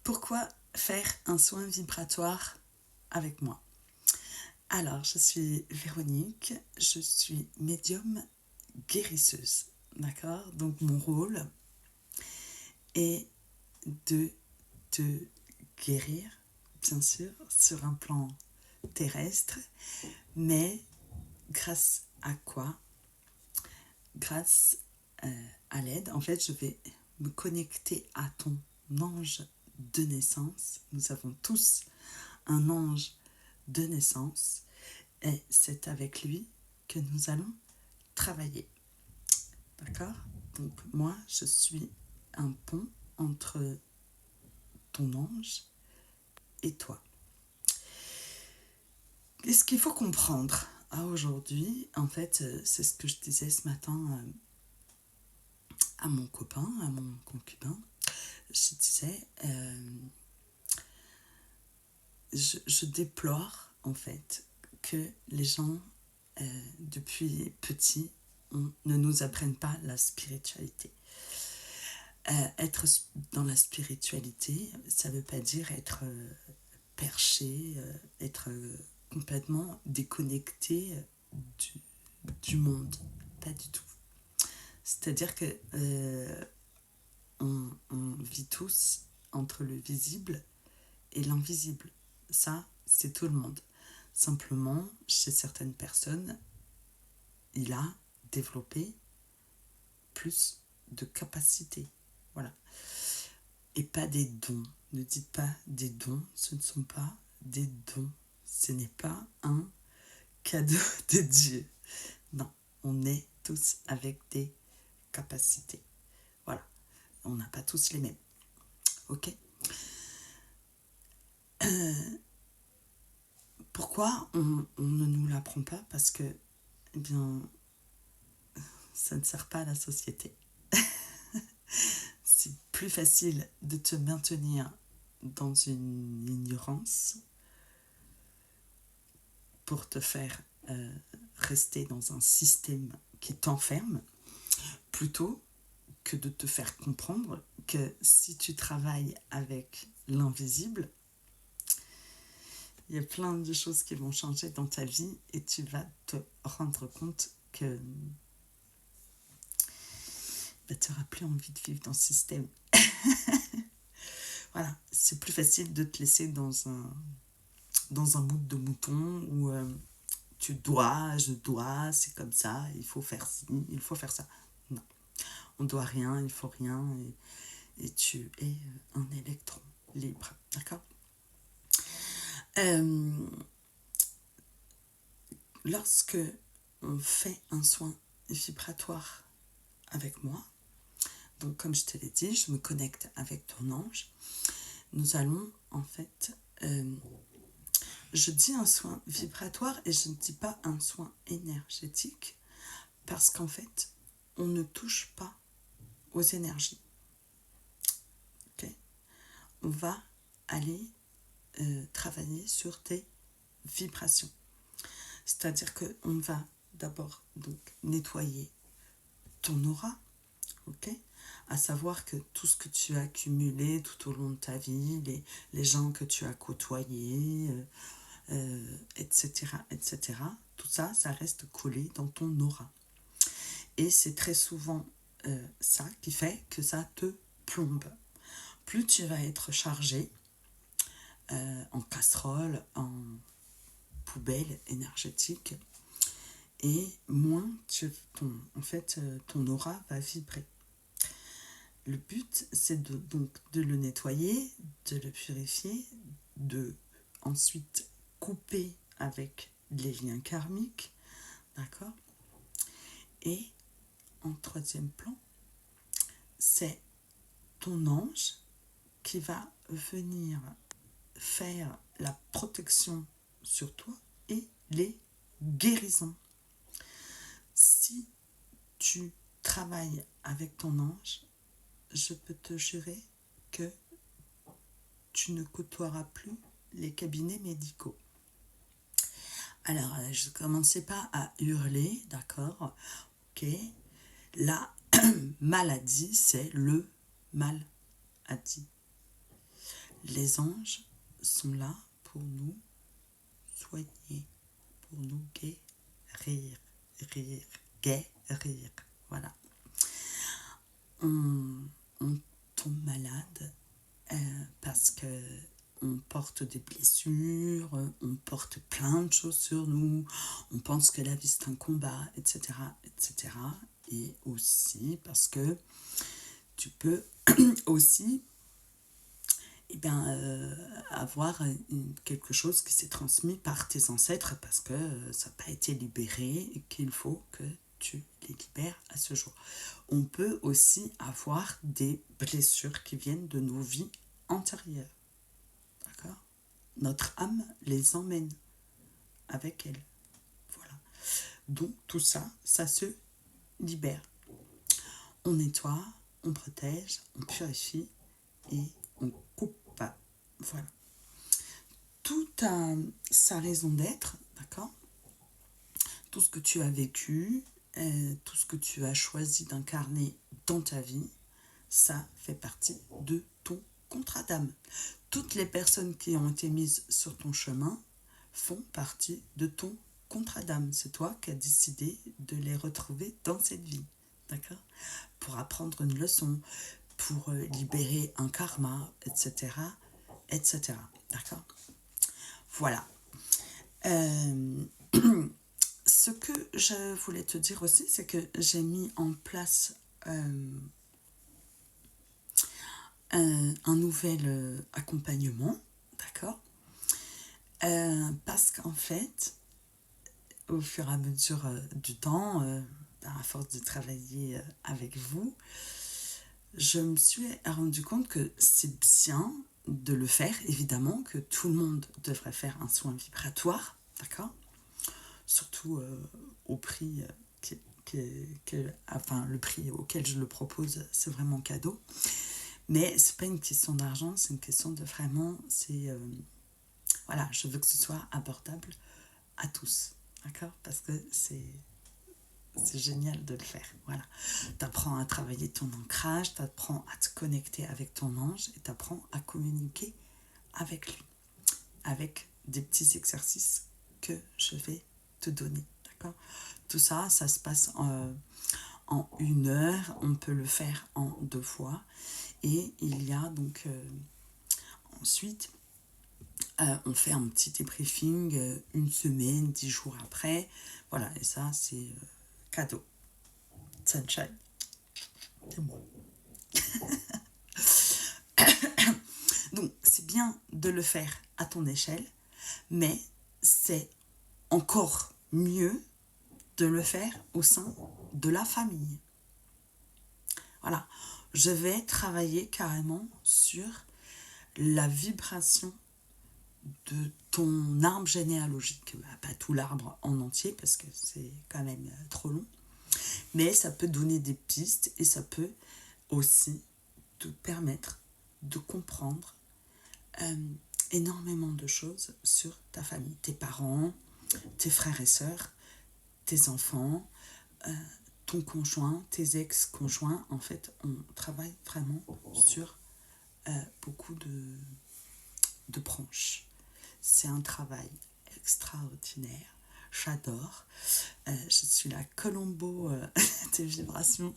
Pourquoi faire un soin vibratoire avec moi? Alors, je suis Véronique, je suis médium guérisseuse, d'accord? Donc, mon rôle est de te guérir, bien sûr, sur un plan terrestre, mais grâce à quoi? Grâce à l'aide, en fait, je vais me connecter à ton ange de naissance. Nous avons tous un ange de naissance et c'est avec lui que nous allons travailler. D'accord? Donc moi, je suis un pont entre ton ange et toi. Et ce qu'il faut comprendre aujourd'hui, en fait, c'est ce que je disais ce matin à mon copain, à mon concubin. Je disais, je déplore en fait que les gens depuis petit ne nous apprennent pas la spiritualité. Être dans la spiritualité, ça ne veut pas dire être perché, être complètement déconnecté du monde. Pas du tout. C'est-à-dire que on vit tous entre le visible et l'invisible. Ça, c'est tout le monde. Simplement, chez certaines personnes, il a développé plus de capacités. Voilà. Et pas des dons. Ne dites pas des dons, ce ne sont pas des dons. Ce n'est pas un cadeau de Dieu. Non, on est tous avec des capacités. Voilà. On n'a pas tous les mêmes. Ok? Pourquoi on ne nous l'apprend pas? Parce que, eh bien, ça ne sert pas à la société. C'est plus facile de te maintenir dans une ignorance pour te faire rester dans un système qui t'enferme, plutôt que de te faire comprendre que si tu travailles avec l'invisible, il y a plein de choses qui vont changer dans ta vie et tu vas te rendre compte que tu n'auras plus envie de vivre dans ce système. Voilà, c'est plus facile de te laisser dans un mood de mouton où tu dois, je dois, c'est comme ça, il faut faire ci, il faut faire ça. Non, on doit rien, il faut rien et tu es un électron libre, d'accord? Lorsque on fait un soin vibratoire avec moi, donc comme je te l'ai dit, je me connecte avec ton ange, nous allons en fait, je dis un soin vibratoire et je ne dis pas un soin énergétique parce qu'en fait, on ne touche pas aux énergies. Okay? On va aller travailler sur tes vibrations. C'est-à-dire qu'on va d'abord donc nettoyer ton aura, ok? À savoir que tout ce que tu as accumulé tout au long de ta vie, les gens que tu as côtoyés, etc., etc., tout ça, ça reste collé dans ton aura. Et c'est très souvent ça qui fait que ça te plombe. Plus tu vas être chargé en casserole, en poubelle énergétique, et moins ton aura va vibrer. Le but, c'est donc de le nettoyer, de le purifier, de ensuite couper avec les liens karmiques, d'accord? Et en troisième plan, c'est ton ange qui va venir faire la protection sur toi et les guérisons. Si tu travailles avec ton ange, je peux te jurer que tu ne côtoieras plus les cabinets médicaux. Alors, je ne commençais pas à hurler, d'accord? Ok. La maladie, c'est le mal-a-dit. Les anges sont là pour nous soigner, pour nous guérir, guérir. Voilà. On tombe malade parce que on porte des blessures, on porte plein de choses sur nous, on pense que la vie c'est un combat, etc., etc. Et aussi parce que tu peux aussi avoir quelque chose qui s'est transmis par tes ancêtres parce que ça n'a pas été libéré et qu'il faut que tu les libères à ce jour. On peut aussi avoir des blessures qui viennent de nos vies antérieures. D'accord ? Notre âme les emmène avec elle. Voilà. Donc tout ça, ça se libère. On nettoie, on protège, on purifie et on coupe pas. Voilà. Tout a sa raison d'être, d'accord ? Tout ce que tu as vécu, tout ce que tu as choisi d'incarner dans ta vie, ça fait partie de ton contrat d'âme. Toutes les personnes qui ont été mises sur ton chemin font partie de ton contrat d'âme. C'est toi qui as décidé de les retrouver dans cette vie, d'accord ? Pour apprendre une leçon, pour libérer un karma, etc., etc., d'accord ? Voilà. Ce que je voulais te dire aussi, c'est que j'ai mis en place un nouvel accompagnement, d'accord ? Parce qu'en fait, au fur et à mesure du temps, à force de travailler avec vous, je me suis rendu compte que c'est bien de le faire, évidemment, que tout le monde devrait faire un soin vibratoire, d'accord ? Surtout au prix le prix auquel je le propose, c'est vraiment cadeau. Mais c'est pas une question d'argent, c'est une question de vraiment, voilà, je veux que ce soit abordable à tous, d'accord ? Parce que c'est génial de le faire, voilà. T'apprends à travailler ton ancrage, t'apprends à te connecter avec ton ange et t'apprends à communiquer avec lui, avec des petits exercices que je vais te donner, d'accord ? Tout ça, ça se passe en 1 heure, on peut le faire en 2 fois. Et il y a donc ensuite, on fait un petit débriefing 1 semaine, 10 jours après. Voilà, et ça, c'est cadeau. Sunshine. C'est moi. Donc, c'est bien de le faire à ton échelle, mais c'est encore mieux de le faire au sein de la famille. Voilà, je vais travailler carrément sur la vibration de ton arbre généalogique. Pas tout l'arbre en entier parce que c'est quand même trop long, mais ça peut donner des pistes et ça peut aussi te permettre de comprendre énormément de choses sur ta famille, tes parents, tes frères et sœurs, tes enfants, ton conjoint, tes ex-conjoints. En fait, on travaille vraiment sur beaucoup de branches. C'est un travail extraordinaire. J'adore. Je suis la Colombo des vibrations.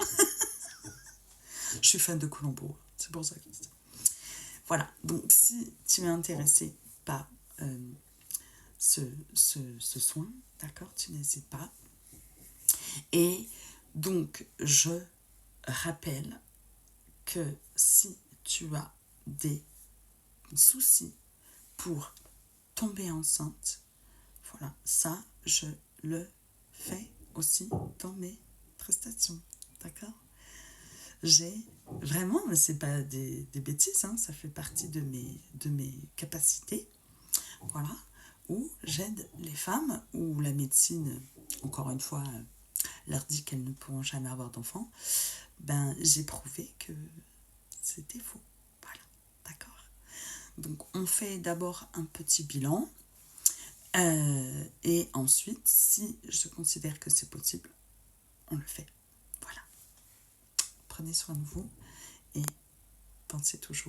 Je suis fan de Colombo. C'est pour ça que je dis. Voilà. Donc, si tu es intéressé par ce soin, d'accord, tu n'hésites pas. Et donc, je rappelle que si tu as des soucis pour tomber enceinte, voilà, ça, je le fais aussi dans mes prestations, d'accord ? J'ai vraiment, mais c'est pas des bêtises, hein, ça fait partie de mes capacités, voilà, où j'aide les femmes, où la médecine, encore une fois, leur dit qu'elles ne pourront jamais avoir d'enfants. J'ai prouvé que c'était faux, voilà, d'accord ? Donc, on fait d'abord un petit bilan. Et ensuite, si je considère que c'est possible, on le fait. Voilà. Prenez soin de vous et pensez toujours